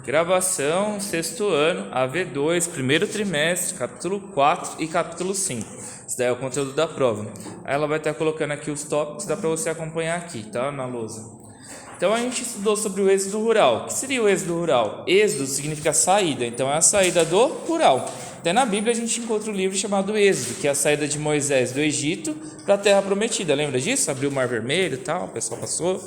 Gravação, sexto ano, AV2, primeiro trimestre, capítulo 4 e capítulo 5. Isso daí é o conteúdo da prova. Aí ela vai estar colocando aqui os tópicos, dá para você acompanhar aqui, tá? Na lousa. Então a gente estudou sobre o êxodo rural. O que seria o êxodo rural? Êxodo significa saída, então é a saída do rural. Até na Bíblia a gente encontra um livro chamado Êxodo, que é a saída de Moisés do Egito para a Terra Prometida. Lembra disso? Abriu o Mar Vermelho e tal, o pessoal passou.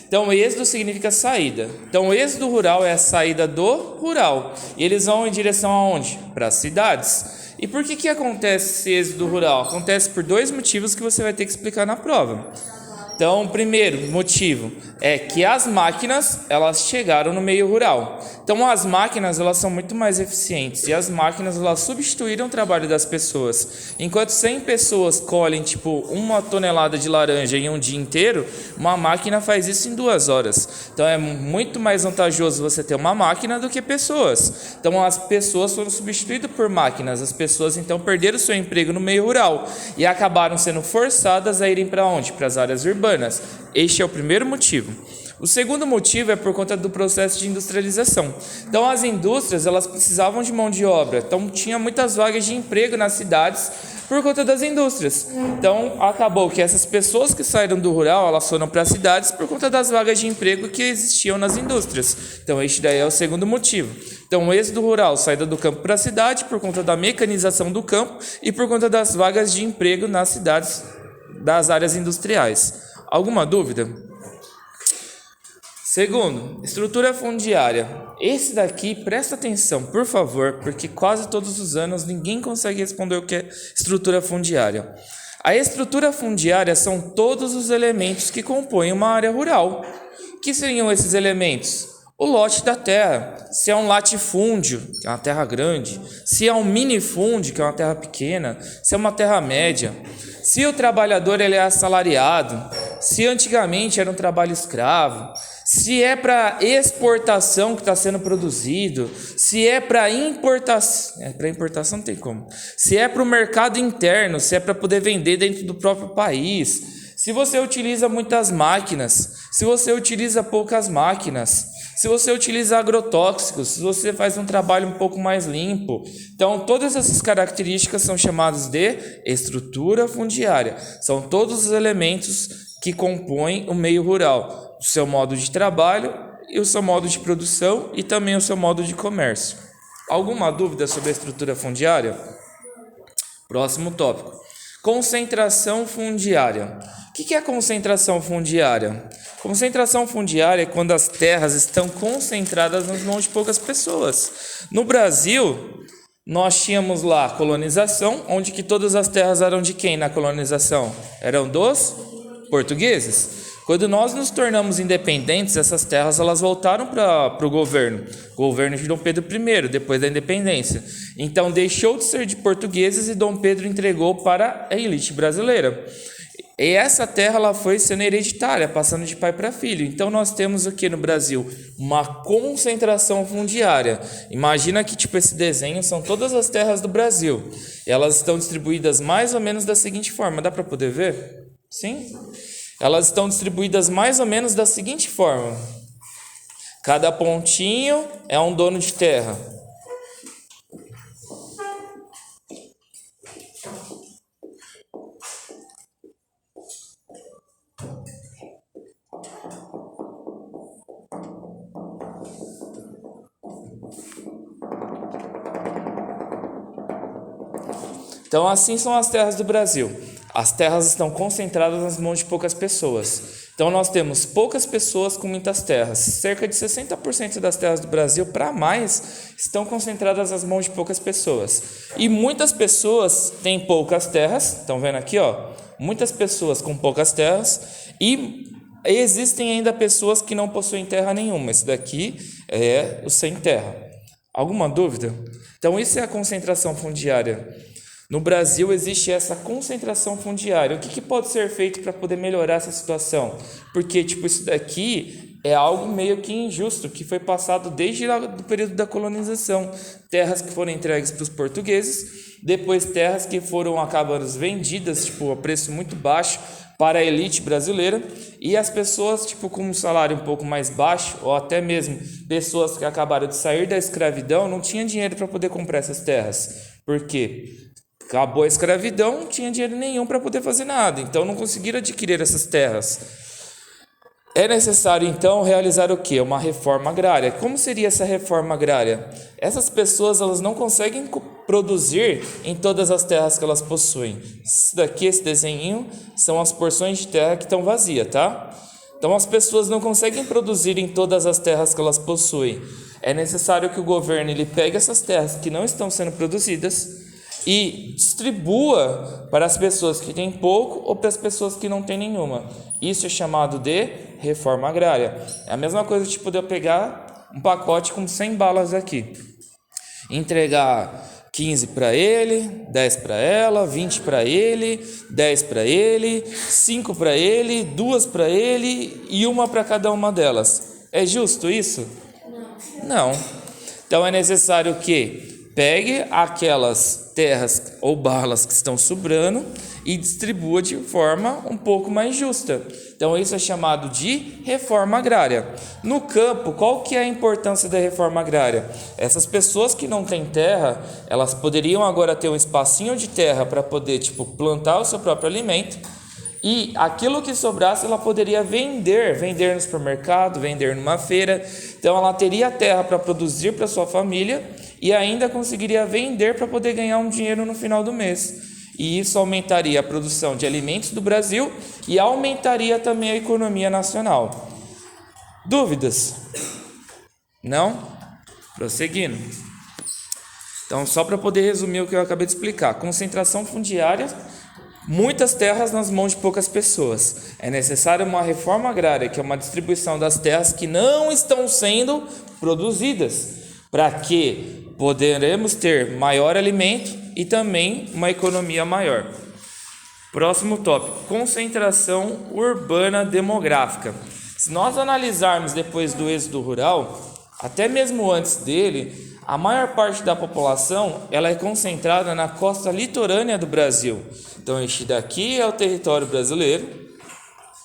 Então, êxodo significa saída. Então, o êxodo rural é a saída do rural. E eles vão em direção aonde? Para as cidades. E por que acontece esse êxodo rural? Acontece por dois motivos que você vai ter que explicar na prova. Então, o primeiro motivo é que as máquinas, elas chegaram no meio rural. Então, as máquinas, elas são muito mais eficientes e as máquinas, elas substituíram o trabalho das pessoas. Enquanto 100 pessoas colhem, tipo, 1 tonelada de laranja em um dia inteiro, uma máquina faz isso em 2 horas. Então, é muito mais vantajoso você ter uma máquina do que pessoas. Então, as pessoas foram substituídas por máquinas. As pessoas, então, perderam seu emprego no meio rural e acabaram sendo forçadas a irem para onde? Para as áreas urbanas. Este é o primeiro motivo. O segundo motivo é por conta do processo de industrialização. Então, as indústrias, elas precisavam de mão de obra. Então, tinha muitas vagas de emprego nas cidades por conta das indústrias. Então, acabou que essas pessoas que saíram do rural, elas foram para as cidades por conta das vagas de emprego que existiam nas indústrias. Então, este daí é o segundo motivo. Então, o êxodo rural, saída do campo para a cidade por conta da mecanização do campo e por conta das vagas de emprego nas cidades das áreas industriais. Alguma dúvida? Segundo, estrutura fundiária. Esse daqui, presta atenção, por favor, porque quase todos os anos ninguém consegue responder o que é estrutura fundiária. A estrutura fundiária são todos os elementos que compõem uma área rural. O que seriam esses elementos? O lote da terra, se é um latifúndio, que é uma terra grande, se é um minifúndio, que é uma terra pequena, se é uma terra média, se o trabalhador ele é assalariado, se antigamente era um trabalho escravo, se é para exportação que está sendo produzido, se é para importação, para importação não tem como, se é para o mercado interno, se é para poder vender dentro do próprio país, se você utiliza muitas máquinas, se você utiliza poucas máquinas, se você utiliza agrotóxicos, se você faz um trabalho um pouco mais limpo. Então, todas essas características são chamadas de estrutura fundiária. São todos os elementos que compõem o meio rural. O seu modo de trabalho e o seu modo de produção e também o seu modo de comércio. Alguma dúvida sobre a estrutura fundiária? Próximo tópico. Concentração fundiária. O que é a concentração fundiária? Concentração fundiária é quando as terras estão concentradas nas mãos de poucas pessoas. No Brasil, nós tínhamos lá a colonização, onde que todas as terras eram de quem na colonização? Eram dos portugueses. Quando nós nos tornamos independentes, essas terras elas voltaram para o governo de Dom Pedro I, depois da independência. Então deixou de ser de portugueses e Dom Pedro entregou para a elite brasileira. E essa terra ela foi sendo hereditária, passando de pai para filho. Então nós temos aqui no Brasil uma concentração fundiária. Imagina que tipo esse desenho são todas as terras do Brasil. E elas estão distribuídas mais ou menos da seguinte forma. Dá para poder ver? Sim? Elas estão distribuídas mais ou menos da seguinte forma. Cada pontinho é um dono de terra. Então, assim são as terras do Brasil. As terras estão concentradas nas mãos de poucas pessoas. Então, nós temos poucas pessoas com muitas terras. Cerca de 60% das terras do Brasil, para mais, estão concentradas nas mãos de poucas pessoas. E muitas pessoas têm poucas terras. Estão vendo aqui, ó? Muitas pessoas com poucas terras. E existem ainda pessoas que não possuem terra nenhuma. Esse daqui é o sem terra. Alguma dúvida? Então, isso é a concentração fundiária. No Brasil existe essa concentração fundiária. O que pode ser feito para poder melhorar essa situação? Porque isso daqui é algo meio que injusto, que foi passado desde lá do período da colonização. Terras que foram entregues para os portugueses, depois terras que foram acabando vendidas a preço muito baixo para a elite brasileira, e as pessoas tipo com um salário um pouco mais baixo, ou até mesmo pessoas que acabaram de sair da escravidão, não tinham dinheiro para poder comprar essas terras. Por quê? Acabou a escravidão, não tinha dinheiro nenhum para poder fazer nada, então não conseguiram adquirir essas terras. É necessário, então, realizar o quê? Uma reforma agrária. Como seria essa reforma agrária? Essas pessoas elas não conseguem produzir em todas as terras que elas possuem. Isso daqui, esse desenho, são as porções de terra que estão vazias, tá? Então, as pessoas não conseguem produzir em todas as terras que elas possuem. É necessário que o governo ele pegue essas terras que não estão sendo produzidas e distribua para as pessoas que têm pouco ou para as pessoas que não têm nenhuma. Isso é chamado de reforma agrária. É a mesma coisa tipo de eu pegar um pacote com 100 balas aqui, entregar 15 para ele, 10 para ela, 20 para ele, 10 para ele, 5 para ele, 2 para ele e uma para cada uma delas. É justo isso? Não. Então é necessário que pegue aquelas terras ou balas que estão sobrando e distribua de forma um pouco mais justa. Então isso é chamado de reforma agrária. No campo, qual que é a importância da reforma agrária? Essas pessoas que não têm terra, elas poderiam agora ter um espacinho de terra para poder plantar o seu próprio alimento, e aquilo que sobrasse ela poderia vender no supermercado, vender numa feira. Então ela teria terra para produzir para sua família e ainda conseguiria vender para poder ganhar um dinheiro no final do mês. E isso aumentaria a produção de alimentos do Brasil e aumentaria também a economia nacional. Dúvidas? Não? Prosseguindo. Então, só para poder resumir o que eu acabei de explicar. Concentração fundiária, muitas terras nas mãos de poucas pessoas. É necessária uma reforma agrária, que é uma distribuição das terras que não estão sendo produzidas, para que poderemos ter maior alimento e também uma economia maior. Próximo tópico, concentração urbana demográfica. Se nós analisarmos depois do êxodo rural, até mesmo antes dele, a maior parte da população ela é concentrada na costa litorânea do Brasil. Então, este daqui é o território brasileiro,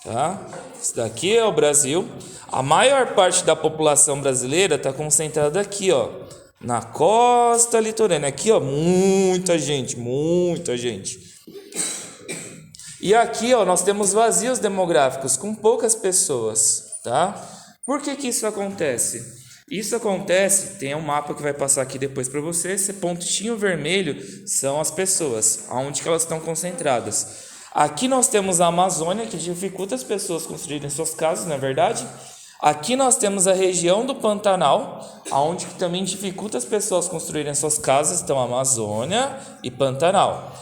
tá? Esse daqui é o Brasil. A maior parte da população brasileira está concentrada aqui, ó, na costa litorânea. Aqui, ó, muita gente. E aqui, ó, nós temos vazios demográficos com poucas pessoas, tá? Por que isso acontece? Isso acontece, tem um mapa que vai passar aqui depois para você. Esse pontinho vermelho são as pessoas, aonde que elas estão concentradas. Aqui nós temos a Amazônia, que dificulta as pessoas construírem suas casas, não é verdade? Aqui nós temos a região do Pantanal, aonde que também dificulta as pessoas construírem suas casas, então Amazônia e Pantanal.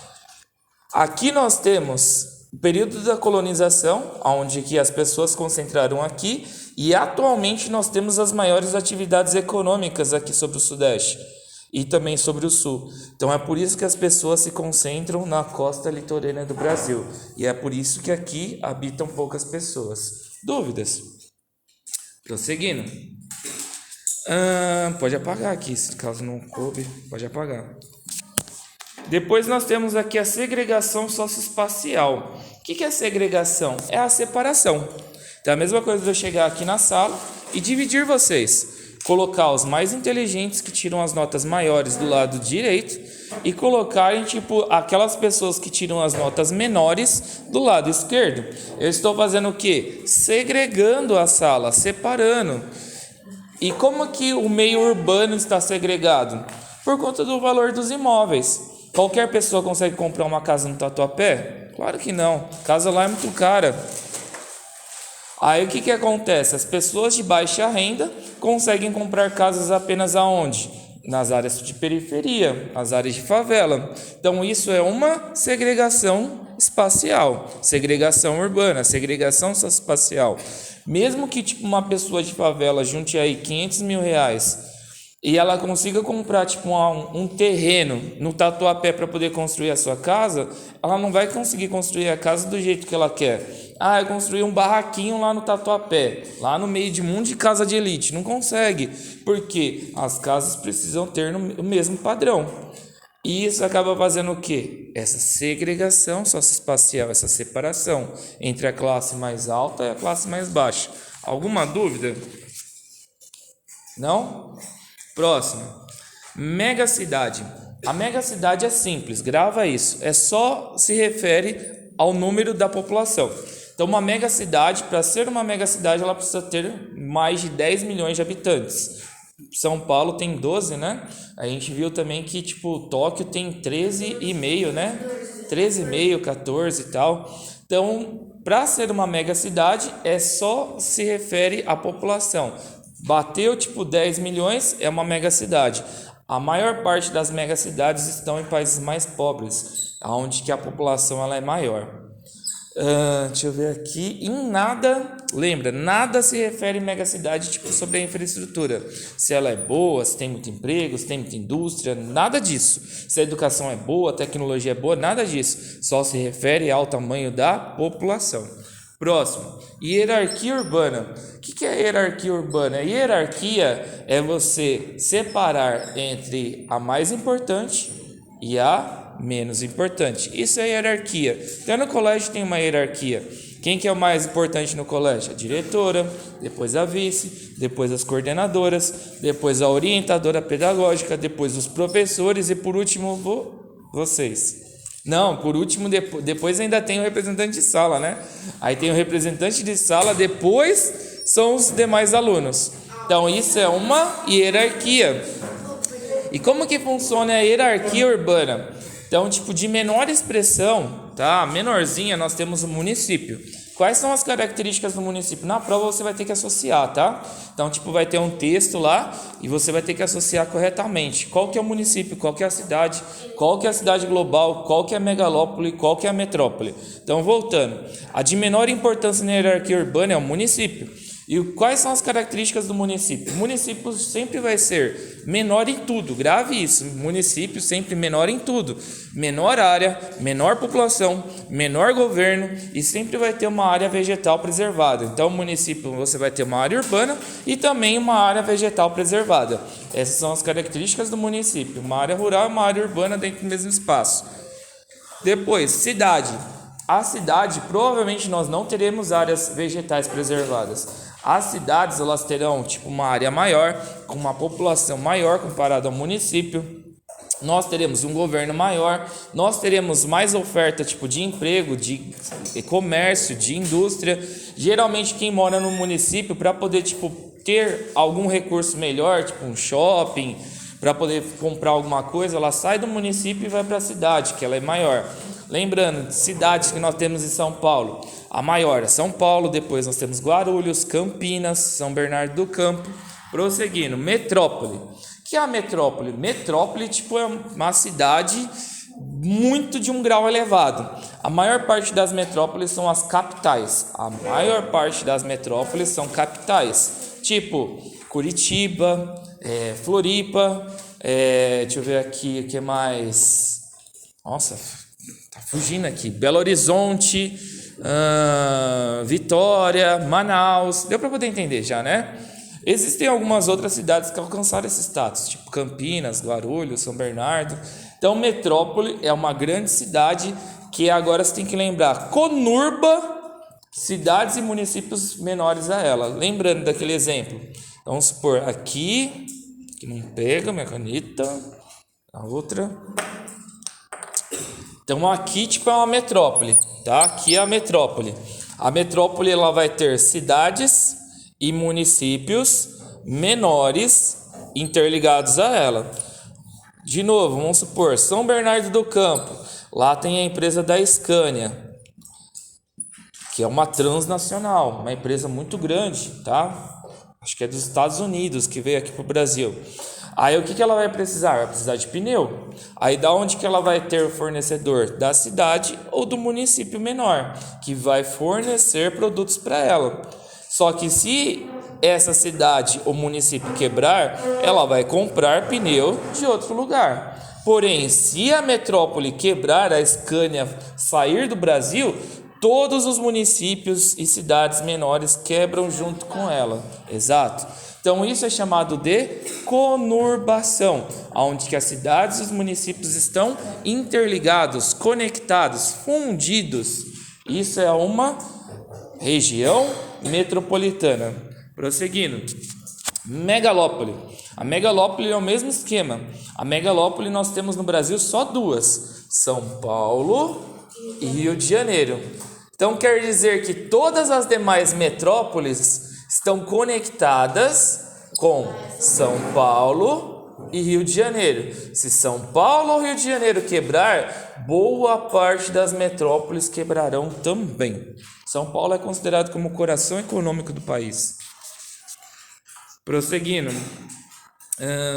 Aqui nós temos o período da colonização, onde que as pessoas se concentraram aqui, e atualmente nós temos as maiores atividades econômicas aqui sobre o Sudeste e também sobre o Sul. Então é por isso que as pessoas se concentram na costa litorânea do Brasil, e é por isso que aqui habitam poucas pessoas. Dúvidas? Prosseguindo. Pode apagar aqui, se caso não coube, pode apagar. Depois nós temos aqui a segregação socioespacial. O que é segregação? É a separação. Então é a mesma coisa de eu chegar aqui na sala e dividir vocês. Colocar os mais inteligentes que tiram as notas maiores do lado direito e colocarem aquelas pessoas que tiram as notas menores do lado esquerdo. Eu estou fazendo o quê? Segregando a sala, separando. E como que o meio urbano está segregado? Por conta do valor dos imóveis. Qualquer pessoa consegue comprar uma casa no Tatuapé? Claro que não. Casa lá é muito cara. Aí o que acontece? As pessoas de baixa renda conseguem comprar casas apenas aonde? Nas áreas de periferia, nas áreas de favela. Então isso é uma segregação espacial, segregação urbana, segregação socioespacial. Mesmo que uma pessoa de favela junte aí 500 mil reais e ela consiga comprar um terreno no Tatuapé para poder construir a sua casa, ela não vai conseguir construir a casa do jeito que ela quer. Eu construí um barraquinho lá no Tatuapé, lá no meio de um monte de casa de elite. Não consegue, porque as casas precisam ter o mesmo padrão. E isso acaba fazendo o quê? Essa segregação socioespacial, essa separação entre a classe mais alta e a classe mais baixa. Alguma dúvida? Não? Próximo. Megacidade. A megacidade é simples, grava isso. É só se refere ao número da população. Então, uma megacidade, para ser uma megacidade, ela precisa ter mais de 10 milhões de habitantes. São Paulo tem 12, né? A gente viu também que, tipo, Tóquio tem 13,5, né? 13,5, 14 e tal. Então, para ser uma megacidade, é só se refere à população. Bateu, tipo, 10 milhões, é uma megacidade. A maior parte das megacidades estão em países mais pobres, onde que a população ela é maior. Deixa eu ver aqui. Em nada, lembra, nada se refere a megacidade tipo sobre a infraestrutura. Se ela é boa, se tem muito emprego, se tem muita indústria, nada disso. Se a educação é boa, a tecnologia é boa, nada disso. Só se refere ao tamanho da população. Próximo, hierarquia urbana. O que é hierarquia urbana? Hierarquia é você separar entre a mais importante e a menos importante. Isso é hierarquia. Até no colégio tem uma hierarquia. Quem que é o mais importante no colégio? A diretora, depois a vice, depois as coordenadoras, depois a orientadora pedagógica, depois os professores e por último vocês. Não, por último, depois ainda tem o representante de sala, né? Aí tem o representante de sala, depois são os demais alunos. Então isso é uma hierarquia. E como que funciona a hierarquia urbana? Então, tipo, de menor expressão, tá? Menorzinha, nós temos o município. Quais são as características do município? Na prova você vai ter que associar, tá? Então, tipo, vai ter um texto lá e você vai ter que associar corretamente. Qual que é o município? Qual que é a cidade? Qual que é a cidade global? Qual que é a megalópole? Qual que é a metrópole? Então, voltando. A de menor importância na hierarquia urbana é o município. E quais são as características do município? O município sempre vai ser menor em tudo, grave isso, município sempre menor em tudo, menor área, menor população, menor governo e sempre vai ter uma área vegetal preservada. Então, o município você vai ter uma área urbana e também uma área vegetal preservada. Essas são as características do município, uma área rural e uma área urbana dentro do mesmo espaço. Depois, cidade. A cidade, provavelmente nós não teremos áreas vegetais preservadas. As cidades, elas terão tipo uma área maior, com uma população maior comparada ao município. Nós teremos um governo maior, nós teremos mais oferta tipo de emprego, de comércio, de indústria. Geralmente quem mora no município para poder tipo ter algum recurso melhor, tipo um shopping, para poder comprar alguma coisa, ela sai do município e vai para a cidade, que ela é maior. Lembrando, cidades que nós temos em São Paulo, a maior é São Paulo, depois nós temos Guarulhos, Campinas, São Bernardo do Campo, prosseguindo, metrópole. O que é a metrópole? Metrópole tipo, é uma cidade muito de um grau elevado. A maior parte das metrópoles são as capitais. A maior parte das metrópoles são capitais, tipo Curitiba, Floripa, deixa eu ver aqui o que mais. Nossa, tá fugindo aqui. Belo Horizonte, Vitória, Manaus. Deu para poder entender já, né? Existem algumas outras cidades que alcançaram esse status, tipo Campinas, Guarulhos, São Bernardo. Então, metrópole é uma grande cidade que agora você tem que lembrar, conurba cidades e municípios menores a ela. Lembrando daquele exemplo. Vamos supor aqui, que não pega minha caneta, a outra. Então aqui tipo é uma metrópole, tá? Aqui é a metrópole. A metrópole ela vai ter cidades e municípios menores interligados a ela. De novo, vamos supor São Bernardo do Campo. Lá tem a empresa da Scania, que é uma transnacional, uma empresa muito grande, tá? Acho que é dos Estados Unidos, que veio aqui para o Brasil. Aí o que ela vai precisar? Vai precisar de pneu. Aí da onde que ela vai ter o fornecedor? Da cidade ou do município menor, que vai fornecer produtos para ela. Só que se essa cidade ou município quebrar, ela vai comprar pneu de outro lugar. Porém, se a metrópole quebrar, a Scania sair do Brasil, todos os municípios e cidades menores quebram junto com ela. Exato. Então isso é chamado de conurbação, onde que as cidades e os municípios estão interligados, conectados, fundidos. Isso é uma região metropolitana. Prosseguindo. Megalópole. A megalópole é o mesmo esquema. A megalópole nós temos no Brasil só duas: São Paulo e Rio de Janeiro. Então quer dizer que todas as demais metrópoles estão conectadas com São Paulo e Rio de Janeiro. Se São Paulo ou Rio de Janeiro quebrar, boa parte das metrópoles quebrarão também. São Paulo é considerado como o coração econômico do país. Prosseguindo.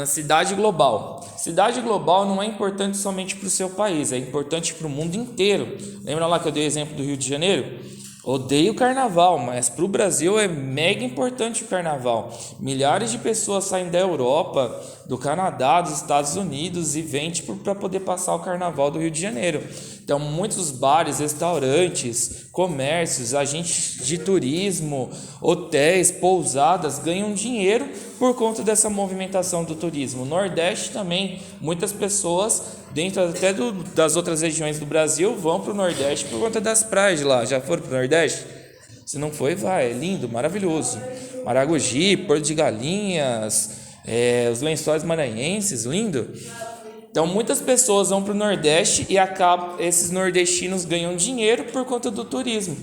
Cidade global. Cidade global não é importante somente para o seu país, é importante para o mundo inteiro. Lembra lá que eu dei o exemplo do Rio de Janeiro? Odeio o carnaval, mas para o Brasil é mega importante o carnaval. Milhares de pessoas saem da Europa, do Canadá, dos Estados Unidos e vêm para poder passar o carnaval do Rio de Janeiro. Então, muitos bares, restaurantes, comércios, agentes de turismo, hotéis, pousadas ganham dinheiro por conta dessa movimentação do turismo. No Nordeste também, muitas pessoas, dentro até das outras regiões do Brasil, vão para o Nordeste por conta das praias de lá. Já foram para o Nordeste? Se não foi, vai, é lindo, maravilhoso. Maragogi, Porto de Galinhas, os Lençóis Maranhenses, lindo. Então muitas pessoas vão para o Nordeste e esses nordestinos ganham dinheiro por conta do turismo.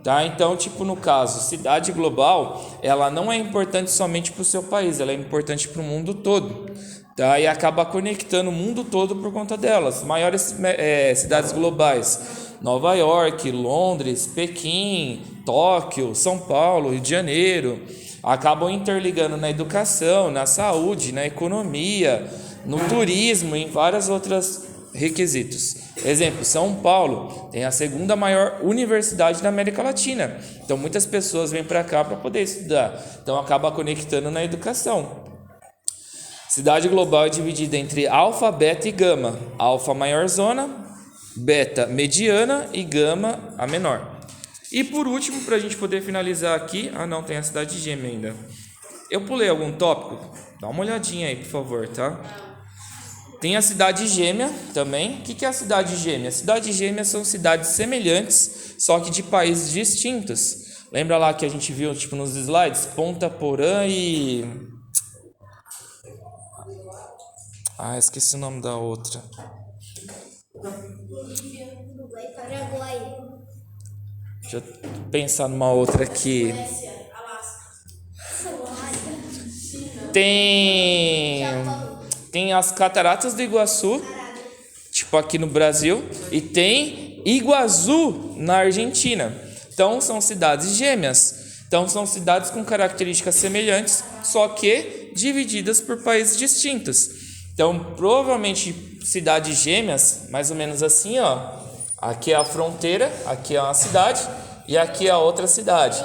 Tá? Então, no caso, cidade global, ela não é importante somente para o seu país, ela é importante para o mundo todo. Tá? E acaba conectando o mundo todo por conta delas. Maiores cidades globais: Nova York, Londres, Pequim, Tóquio, São Paulo, Rio de Janeiro. Acabam interligando na educação, na saúde, na economia, no turismo, em vários outros requisitos. Exemplo, São Paulo tem a segunda maior universidade da América Latina. Então muitas pessoas vêm para cá para poder estudar. Então acaba conectando na educação. Cidade global é dividida entre alfa, beta e gama. Alfa maior zona, beta mediana e gama a menor. E por último, para a gente poder finalizar aqui, não tem a cidade gêmea ainda. Eu pulei algum tópico? Dá uma olhadinha aí, por favor, tá? Tem a cidade gêmea também. O que é a cidade gêmea? Cidades gêmeas são cidades semelhantes, só que de países distintos. Lembra lá que a gente viu nos slides? Ponta Porã e... esqueci o nome da outra. Uruguai, Paraguai. Deixa eu pensar numa outra aqui. Tem as Cataratas do Iguaçu, aqui no Brasil, e tem Iguaçu na Argentina. Então são cidades gêmeas. Então são cidades com características semelhantes, só que divididas por países distintos. Então provavelmente cidades gêmeas, mais ou menos assim, ó. Aqui é a fronteira, aqui é uma cidade e aqui é a outra cidade.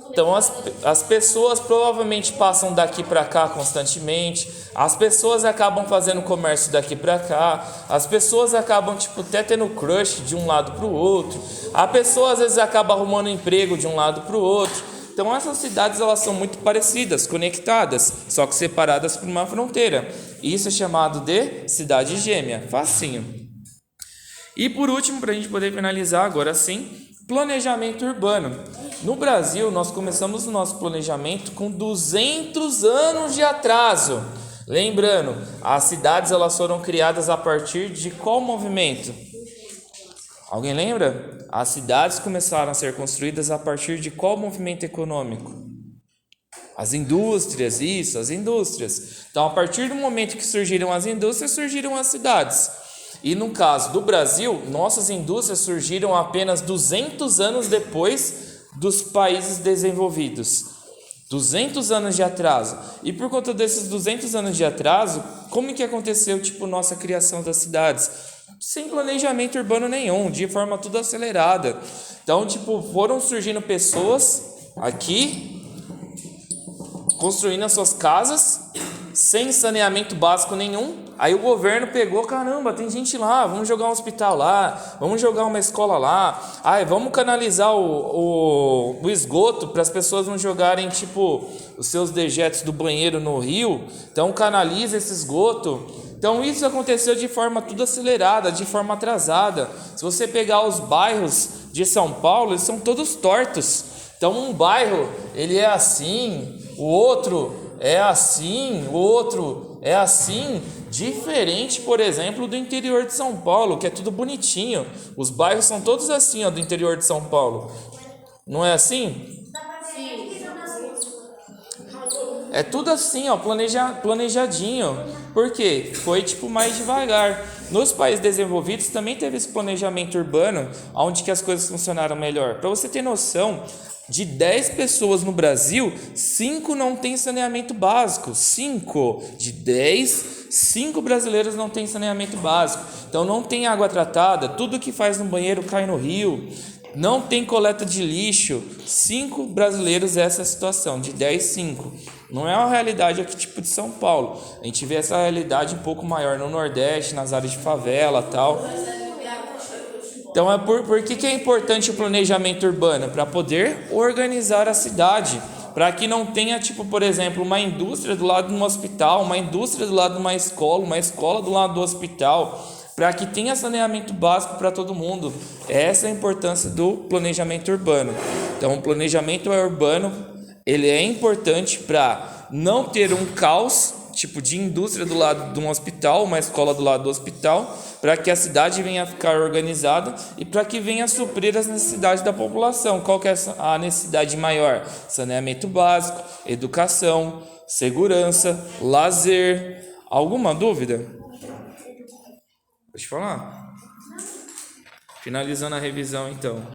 Então as pessoas provavelmente passam daqui para cá constantemente. As pessoas acabam fazendo comércio daqui para cá. As pessoas acabam até tendo crush de um lado para o outro. A pessoa às vezes acaba arrumando emprego de um lado para o outro. Então essas cidades elas são muito parecidas, conectadas, só que separadas por uma fronteira. Isso é chamado de cidade gêmea. Facinho. E por último, para a gente poder finalizar agora sim, planejamento urbano. No Brasil, nós começamos o nosso planejamento com 200 anos de atraso. Lembrando, as cidades elas foram criadas a partir de qual movimento? Alguém lembra? As cidades começaram a ser construídas a partir de qual movimento econômico? As indústrias, isso, as indústrias. Então, a partir do momento que surgiram as indústrias, surgiram as cidades. E no caso do Brasil, nossas indústrias surgiram apenas 200 anos depois dos países desenvolvidos. 200 anos de atraso. E por conta desses 200 anos de atraso, como que aconteceu, nossa criação das cidades? Sem planejamento urbano nenhum, de forma tudo acelerada. Então, foram surgindo pessoas aqui, construindo as suas casas, sem saneamento básico nenhum. Aí o governo pegou, caramba, tem gente lá, vamos jogar um hospital lá, vamos jogar uma escola lá, ai, vamos canalizar o esgoto para as pessoas não jogarem tipo os seus dejetos do banheiro no rio. Então canaliza esse esgoto. Então isso aconteceu de forma tudo acelerada, de forma atrasada. Se você pegar os bairros de São Paulo, eles são todos tortos. Então um bairro ele é assim, o outro é assim, o outro é assim, diferente, por exemplo, do interior de São Paulo, que é tudo bonitinho. Os bairros são todos assim, ó, do interior de São Paulo. Não é assim? É tudo assim, ó, planejadinho. Por quê? Foi tipo mais devagar. Nos países desenvolvidos também teve esse planejamento urbano, onde que as coisas funcionaram melhor. Para você ter noção, de 10 pessoas no Brasil, 5 não têm saneamento básico. 5 de 10, 5 brasileiros não têm saneamento básico. Então não tem água tratada, tudo que faz no banheiro cai no rio. Não tem coleta de lixo. 5 brasileiros essa é a situação, de 10, 5. Não é uma realidade aqui tipo de São Paulo. A gente vê essa realidade um pouco maior no Nordeste, nas áreas de favela e tal. Então, por que é importante o planejamento urbano? Para poder organizar a cidade, para que não tenha, tipo, por exemplo, uma indústria do lado de um hospital, uma indústria do lado de uma escola do lado do hospital, para que tenha saneamento básico para todo mundo. Essa é a importância do planejamento urbano. Então, o planejamento urbano, ele é importante para não ter um caos, tipo de indústria do lado de um hospital, uma escola do lado do hospital, para que a cidade venha a ficar organizada e para que venha a suprir as necessidades da população. Qual que é a necessidade maior? Saneamento básico, educação, segurança, lazer. Alguma dúvida? Deixa eu falar. Finalizando a revisão então.